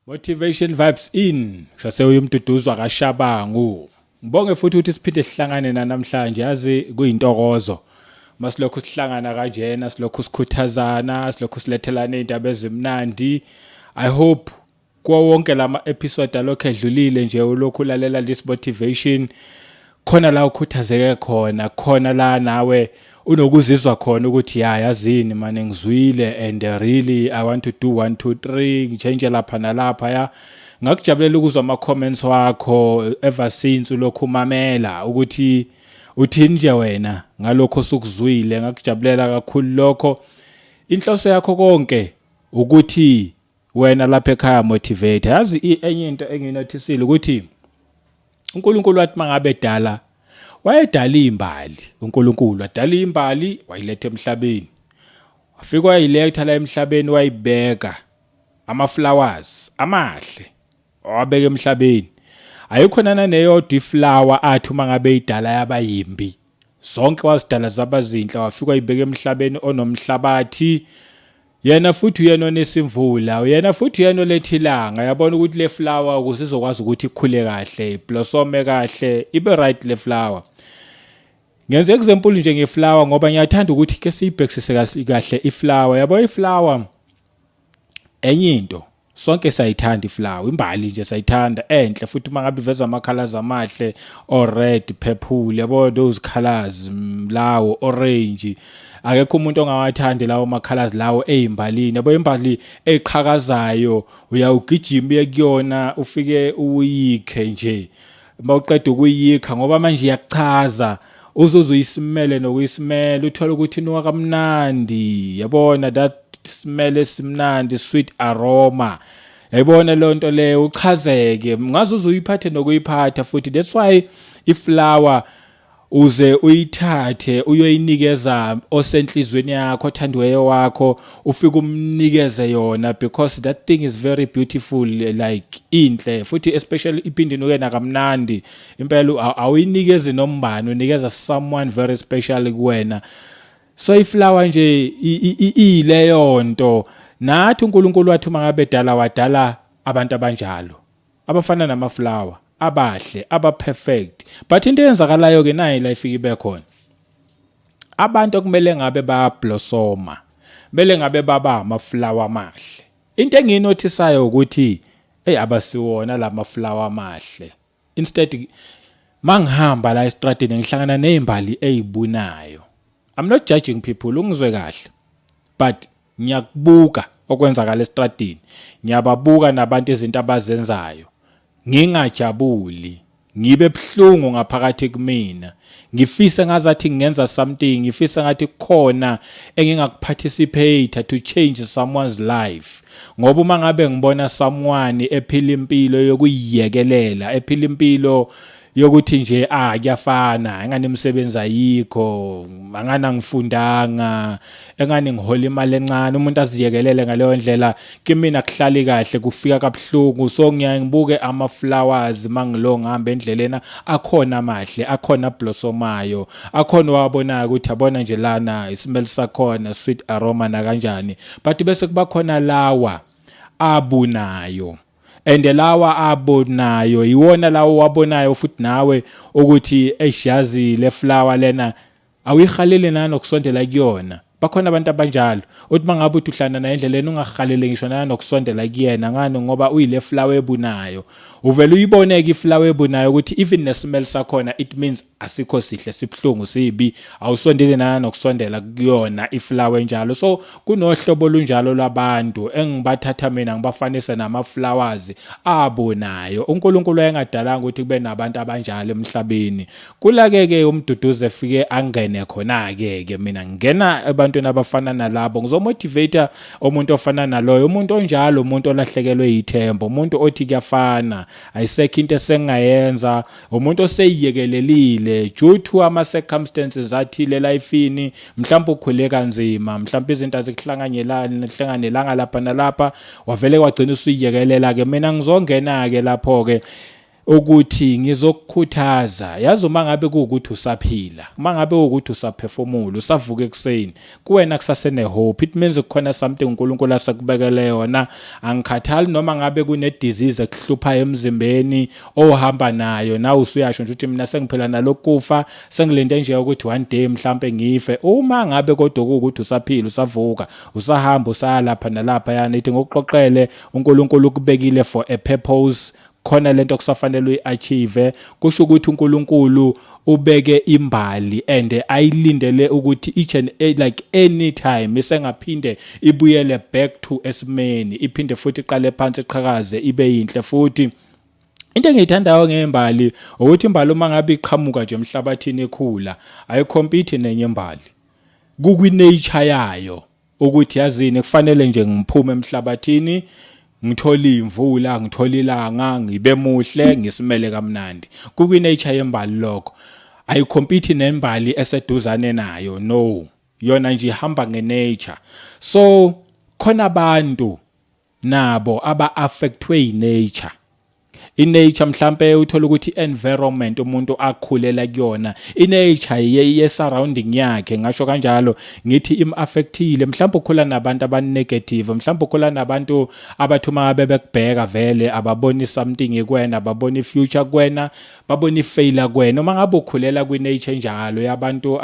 Motivationvibezin saseyo Mduduzi Shabangu. Ngibonge futhi ukuthi siphinde sihlangane namhlanje yazi kuyintokozo. Masilokhu sihlangana kanjena silokhu sikhuthazana silokhu silethelana izindaba ezimnandi. I hope kuwo wonke lama episode alokho edlulile nje ulokhu ulalela this motivation khona la ukhuthazeke khona la nawe unokuzizwa khona ukuthi yazini manje ngizwile and really I want to do 1 2 3 ngichange lapha nalapha ya ngakujabulela ukuzwa ama comments wakho ever since ulokhu umamela ukuthi uthini nje wena ngalokho sukuzwile ngakujabulela kakhulu lokho inhloso yakho konke ukuthi wena lapha ekhaya motivate yazi enye into enginotisile ukuthi uNkulunkulu wathi mangabe edala wayedala imbali uNkulunkulu wadala imbali wayiletha emhlabeni wafika wayiletha la emhlabeni wayibeka ama flowers amahle wabeka emhlabeni ayikhona neyodwa iflower athi uma ngabe idala yabayimbi zonke wazidala zabazinhle wafika wayibeka emhlabeni onomhlabathi yena futhi uyena onesimvula uyena futhi uyena olethilanga yabona ukuthi le flower kusizokwazi ukuthi ikhule kahle blossom kahle ibe right le flower ngenze example nje ngeflower ngoba ngiyathanda ukuthi ke siyibhekisise kahle iflower yabo iflower enye into sonke sayithanda iflower imbali nje sayithanda enhle futhi mangabe iveza ama colors amahle or red purple yabo those colors lawo orange akekho umuntu ongawathandi lawo ama colors lawo ezimbalini yabo imbali eqhakazayo uyawugijima kuyona ufike uyikhe nje mawuqeda ukuyikha ngoba manje iyachaza uzoyisimele nokuyisimela uthola ukuthi inwa kamnandi yabona that smell esimnandi sweet aroma yayibona lonto leyo uchazeke ngaze uzuyiphathe nokuyiphatha futhi that's why iflower uze uyithathe uyoyinikeza osenhlizweni yakho othandweyo wakho ufike umnikeze yona because that thing is very beautiful like inhle futhi especially iphindini ukena kamnandi impela awuyinikeze nombani unikeza someone very special kuwena so iflower nje ileyo nto nathi uNkulunkulu wathi mangabe edala wadala abantu abanjalo abafana nama flower abahle abaperfect but into eyenzakalayo ke nayi la ifika ibe khona abantu kumele ngabe ba blossoma kumele ngabe baba ama flower amahle into enginotisayo ukuthi abasiwona lama flower amahle instead mangihamba la estradini ngihlangana nezimbali ezibunayo I'm not judging people ungizwe kahle but ngiyakubuka okwenzakala estradini ngiyababuka nabantu izinto abazenzayo ngingajabuli ngibe ebhlungu ngaphakathi kumina ngifisa ngazathi ngenza something ngifisa ngathi khona engingakuparticipate to change someone's life ngoba uma ngabe ngibona someone ephila impilo yokuyiyekelela ephila impilo yokuthi nje kuyafana engane imisebenzi ayikho angana ngifundanga engane ngihola imali encane umuntu aziyekelele ngaleyo ndlela kimina kuhlali kahle kufika kabhlungu so ngiyayibuke ama flowers mangilo ngihamba endlelena akhona amahle akhona blossomayo akhona wabonayo ukuthi abona nje lana ismell sakhona sweet aroma na kanjani but bese kuba khona lawa abunayo and lawa abonayo iwona lawo wabonayo futhi nawe ukuthi eshazi le flower lena awuyihalele nana nokusondela kuyona bakhona abantu abanjalo uthi mangabe uthi uhlana na endleleni ungahalele ngisho nana nokusondela kuyena ngani ngoba uyile flower ebunayo uvela uyiboneke iflower ebunayo ukuthi even nesmell sakhona it means asikho sihle sibhlungu sibi awusondele nana nokusondela kuyona iflower njalo so kunohlobo olunjalo labantu engibathatha mina ngibafanisa nama flowers abonayo uNkulunkulu ayengadalanga ukuthi kube nabantu abanjalo emhlabeni kulake uMduduzi efike angene khona ke mina ngena abantwana abafana nalabo ngizomotivate umuntu ofana naloyo umuntu onjalo umuntu olahlekelwe yithemba umuntu othi kuyafana ayisekho into esengayenza umuntu oseyiyekelelile due to ama circumstances athile lifeini mhlawumbe ukhule kanzima mhlawumbe izinto azikuhlanganyelanga lapha nalapha wavele wagcina usiyekelela ke mina ngizongena ke lapho ke ukuthi ngizokukhuthaza yazi uma ngabe kuukuthi usaphila uma ngabe ukuthi usaphefumula usavuka ekseni kuwena kusasene hope it means kukhona something uNkulunkulu asakubekele yona angikhathali noma ngabe kune disease ekuhlupha emzimbeni ohamba nayo na usuyasho nje ukuthi mina sengiphila nalokufa sengilinde nje ukuthi one day mhlambe ngife uma ngabe kodwa ukuthi usaphila usavuka usahamba usalapha nalapha yana ithi ngokuxoxele uNkulunkulu ukubekile for a purpose khona lento kusafanele uyiachieve kusho ukuthi uNkulunkulu ubeke imbali and ayilindele ukuthi each and like anytime isengaphinde ibuyele back to esimeni iphinde futhi iqale phansi iqhakaze ibe yinhle futhi into engiyithandayo ngembali ukuthi imbali uma ngabe iqhamuka nje emhlabathini ekhula ayicompete nenye imbali nature yayo ukuthi yazini kufanele nje ngiphume emhlabathini ngithola imvula ngithola ilanga ngibe muhle ngisimele kamnandi nature yembali lokho ayicompete nembali eseduzane nayo no yona nje ihamba ngenature so khona abantu nabo aba affectwe nature inature mhlambe uthola ukuthi environment umuntu akhulela kuyona inature ye surrounding yakhe ngasho kanjalo ngithi im-affectile mhlambe ukhula nabantu abanegative mhlambe ukhula nabantu abathuma ngabe bekubheka vele ababoni something ekwena ababoni future kwena baboni failure kwena uma ngabe ukhulela kwinature njalo yabantu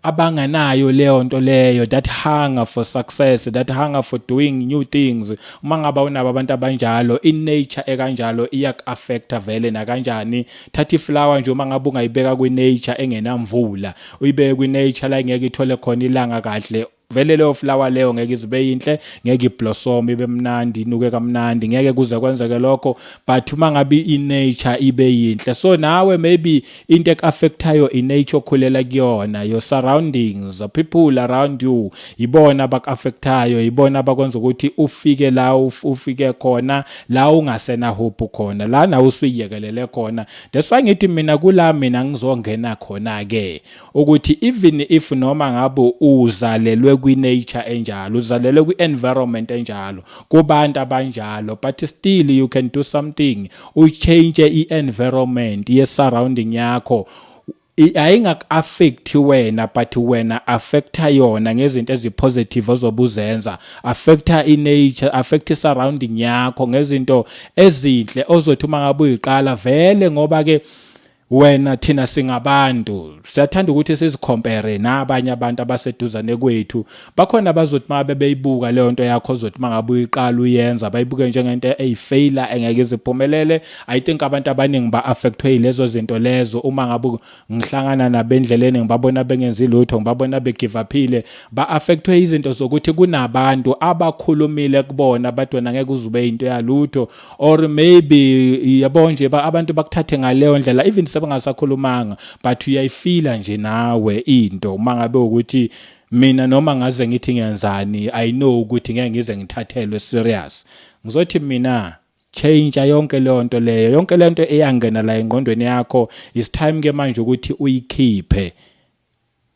abanganayo leyo nto leyo that hunger for success that hunger for doing new things uma ngaba unabo abantu abanjalo in nature ekanjalo iyak-affecta vele nakanjani thatha iflower nje uma ngabe ungayibeka nature engenamvula uyibeke nature la ngeke ithole khona ilanga kahle vele leyo flower leyo ngeke izibe yinhle ngeke iblossom ibe mnandi inuke kamnandi ngeke kuze kwenzeke lokho but uma ngabe inature ibe yinhle so nawe maybe into ekaffectayo inature okhulela kuyona your surroundings the people around you ibona abakuaffectayo ibona abakwenza ukuthi ufike la ufike khona la ungasena hope khona la na usuyiyekelele khona that's why ngithi mina kula mina ngizongena khona ke ukuthi even if noma ngabe uzalelwe nature enjalo uzalelwe kwi-environment enjalo kubantu abanjalo but still you can do something uchange i-environment ye-surrounding yakho ayingaku-affect wena but wena affecta yona ngezinto ezipositive ozobuzenza affecta inature affecta i-surrounding yakho ngezinto ezinhle ozothi uma ngabe uyiqala vele ngoba ke wena thina singabantu siyathanda ukuthi sizicompare nabanye abantu abaseduzane kwethu bakhona abazothi mabe beyibuka leyo nto yakho ozothi mangabe uyiqala uyenza bayibuke njengento eyifailure engeke iziphumelele I think abantu abaningi ba-affectwe yilezo zinto lezo uma ngabe ngihlangana nabendleleni ngibabona bengenzi lutho ngibabona begive uphile ba-affectwe izinto zokuthi kunabantu abakhulumile kubona bathi wena ngeke uzube into yalutho or maybe yabo nje abantu bakuthathe ngaleyo ndlela even bangasakhulumanga but uyayifila nje nawe into mangabe ukuthi mina noma ngaze ngithi ngiyenzani I know ukuthi ngeke ngize ngithathelwe serious ngizothi mina change yonke lento leyo yonke lento eyangena la engqondweni yakho is time ke manje ukuthi uyikhiphe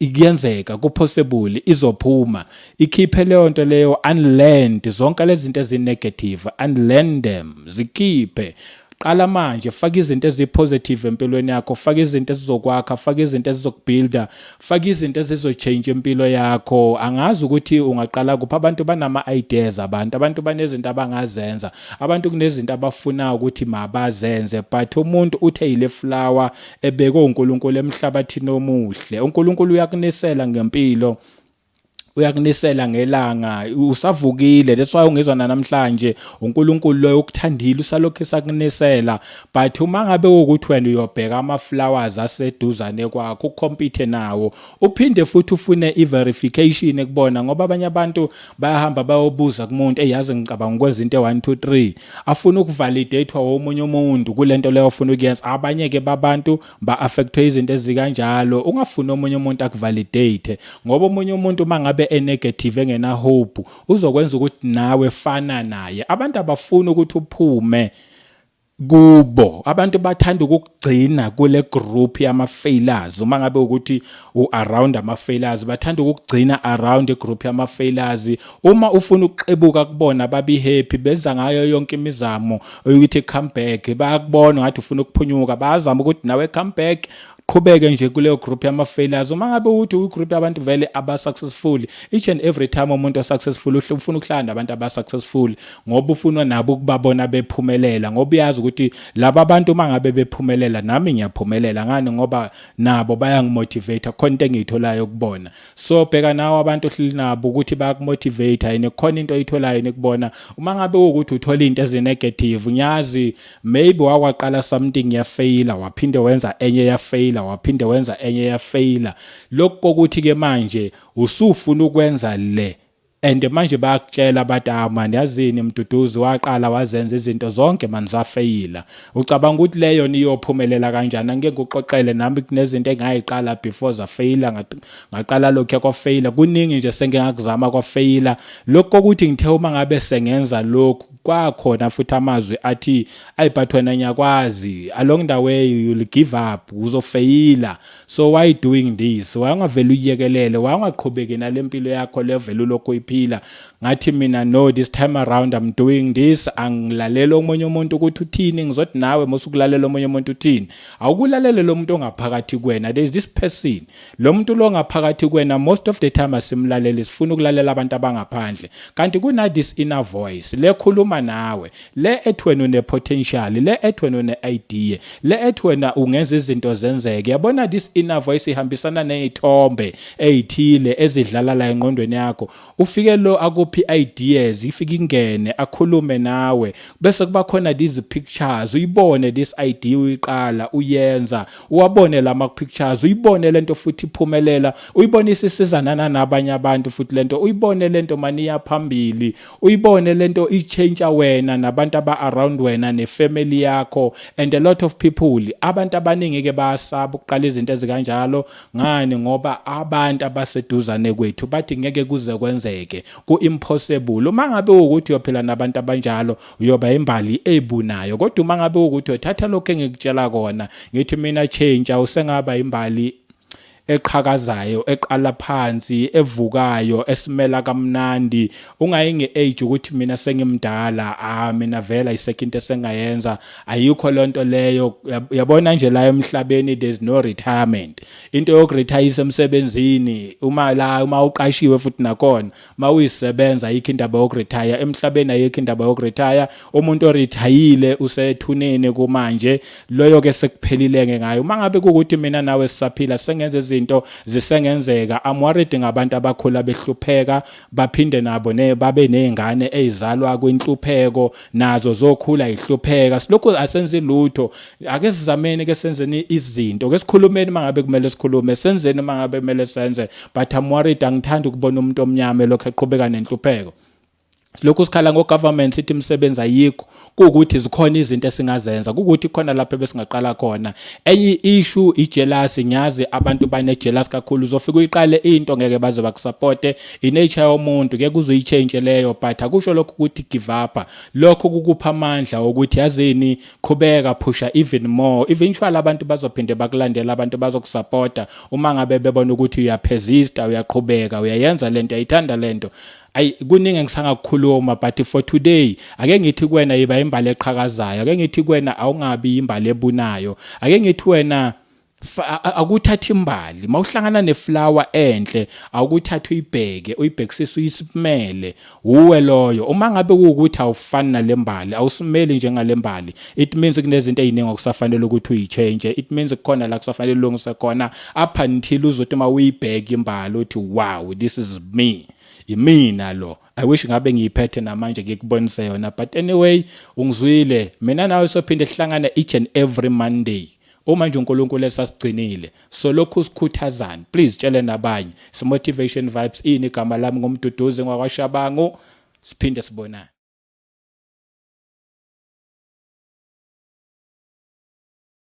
ikuyenzeka kupossible izophuma ikhiphe leyo nto leyo unlearned zonke lezi zinto ezinegative unlearn them zikhiphe qala manje faka izinto ezipositive empilweni yakho faka izinto ezizokwakha faka izinto ezizokubuilda faka izinto ezizochange impilo yakho angazi ukuthi ungaqala kuphi abantu banama ideas abantu banezinto abangazenza abantu kunezinto abafuna ukuthi mabazenze but umuntu uthe ile flower ebeke uNkulunkulu emhlabathini omuhle uNkulunkulu uyakunisela ngempilo uyakunisela ngelanga usavukile that's why ungezwa namhlanje uNkulunkulu lo ukuthandile usalokho esakunisela but uma ngabe ukuthi wena uyobheka ama flowers aseduzane kwakho ucompete nawo uphinde futhi ufune i-verification ekubona ngoba abanye abantu bayahamba bayobuza kumuntu eyazi ngicabanga ukwenza into 1 2 3 afuna ukuvalidatewa womunye umuntu kulento leyo ufuna ukuyenza abanye ke babantu ba-affectwe izinto ezikanjalo ungafuna omunye umuntu akuvalidate ngoba omunye umuntu mangabe negative engena hope uzokwenza ukuthi nawe fana naye abantu abafuna ukuthi uphume kubo abantu bathanda ukugcina kule group yama failures uma ngabe ukuthi around ama failures bathanda ukugcina around igroup yama failures uma ufuna ukuxebuka kubona babi happy benza ngayo yonke imizamo ukuthi come back bayakubona ngathi ufuna ukuphunyuka bazama ukuthi nawe come back qhubeke nje kuleyo group yama failures uma ngabe uthi igroup yabantu vele aba successful each and every time umuntu successful ufuna ukuhlala nabantu aba successful ngoba ufuna nabo ukubabona bephumelela ngoba uyazi ukuthi laba bantu mangabe bephumelela nami ngiyaphumelela ngani ngoba nabo bayangimotivate khona into engiyitholayo kubona so bheka nawo abantu ohlili nabo ukuthi bayakumotivate ayine khona into oyitholayo nekubona uma ngabe ukuthi uthola into ezinegative ngiyazi maybe wakwaqala something ya fail waphinde wenza enye ya fail waphinde wenza enye ya fail lokho kokuthi ke manje usufuna ukwenza le and manje bayakutshela bathi man yazini Mduduzi waqala wazenza izinto zonke manje zafeyila ucabanga ukuthi leyo niyophumelela kanjani angeke uxoxele nami kunezinto engayiqala before zafeyila ngaqala lokho yakofeyila kuningi nje sengiyakuzama kwafeyila lokho ukuthi ngithe uma ngabe sengenza lokho kwakhona futhi amazwi athi ayibhathi wena nyakwazi along the way you'll give up uzofeyila so why doing this wayangavela uyekelele wayangaqhubeki nalempilo yakho level lokho iphila ngathi mina no this time around I'm doing this angilalela omunye umuntu ukuthi uthini ngizothi nawe musukulalela omunye umuntu uthini awukulalela lo muntu ongaphakathi kwena there's this person lo muntu lo ngaphakathi kwena most of the time asimlalela sifuna ukulalela abantu abangaphandle kanti kuna this inner voice lekhuluma nawe le ethi wena une potential le ethi wena une idea le ethi wena ungenza izinto zenzeke yabona this inner voice ihambisana nezithombe ezithile ezidlala la engqondweni yakho ufike lo akuphi ideas ifike ingene akhulume nawe bese kuba khona these pictures uyibone this idea uyiqala uyenza uwabone lama pictures uyibone lento futhi iphumelela uyibone isisizana nabanye abantu futhi lento uyibone lento maniya phambili uyibone lento ichange wena nabantu aba around wena nefamily yakho and a lot of people abantu abaningi ke bayasaba ukuqala izinto ezikanjalo ngani ngoba abantu abaseduzane kwethu bathi ngeke kuze kwenzeke ku impossible uma ngabe ukuthi uyophila nabantu abanjalo uyoba imbali ebunayo kodwa uma ngabe ukuthi uthatha lokho engikutshela kona ngithi mina change usengaba imbali eqhakazayo eqala phansi evukayo esimela kamnandi ungayinge age ukuthi mina sengimdala mina vela isekinto esengayenza ayikho lonto leyo yabona nje la emhlabeni there's no retirement into yokuretire emsebenzini uma uqashiwe futhi nakhona uma uyisebenza ayikho indaba yokuretire emhlabeni ayikho indaba yokuretire umuntu oretire usethuneni kumanje loyo ke sekuphelileke ngayo mangabe ukuthi mina nawe sisaphila sengenze izinto zisengenzeka I'm worried ngabantu abakhula behlupheka baphinde nabo babe nezingane ezizalwa kwinhlupheko nazo zokhula ihlupheka silokho asenze lutho ake sizameni ke senzeni izinto ke sikhulumeni mangabe kumele sikhulume senzeni mangabe kumele senze but I'm worried angithandi ukubona umuntu omnyama lokho eqhubeka nenhlupheko lokho sikhala ngogovernment sithi imisebenzi ayikho ukuthi zikhona izinto esingazenza ukuthi khona lapho besingaqala khona enye issue ijealousy ngiyazi abantu bane jealous kakhulu uzofika uyiqale into ngeke baze bakusupport inature yomuntu ke kuzoyichange leyo but akusho lokho ukuthi give up lokho kukupha amandla ukuthi yazini qhubeka pusha even more eventually abantu bazophinde bakulandela abantu bazokusupport uma ngabe bebona ukuthi uyaphezista uyaqhubeka uyayenza lento ayithanda lento kuningi ngisangakukhuluma but for today ake ngithi kuwena yiba imbali eqhakazayo ake ngithi kuwena awungabi imbali ebunayo ake ngithi wena akuthatha imbali mawuhlangana neflower enhle awukuthatha uyibhekisise uyisimele uwe loyo uma ngabe ukuthi awufani nalembali awusimeli njengalembali it means kunezinto eziningi okusafanele ukuthi uyichange it means kukhona la kusafanele ulungise khona up until uzothi uma uyibheka imbali uthi wow this is me imina lo I wish ngabe ngiyiphethe namanje ngikubonise yona but anyway ungizwile mina nawe sophinde sihlangane each and every Monday uma nje uNkulunkulu esasigcinile so lokhu sikhuthazana please tshele nabanye motivation vibes ini igama lami ngumduduzi ngwakwaShabangu siphinde sibonane.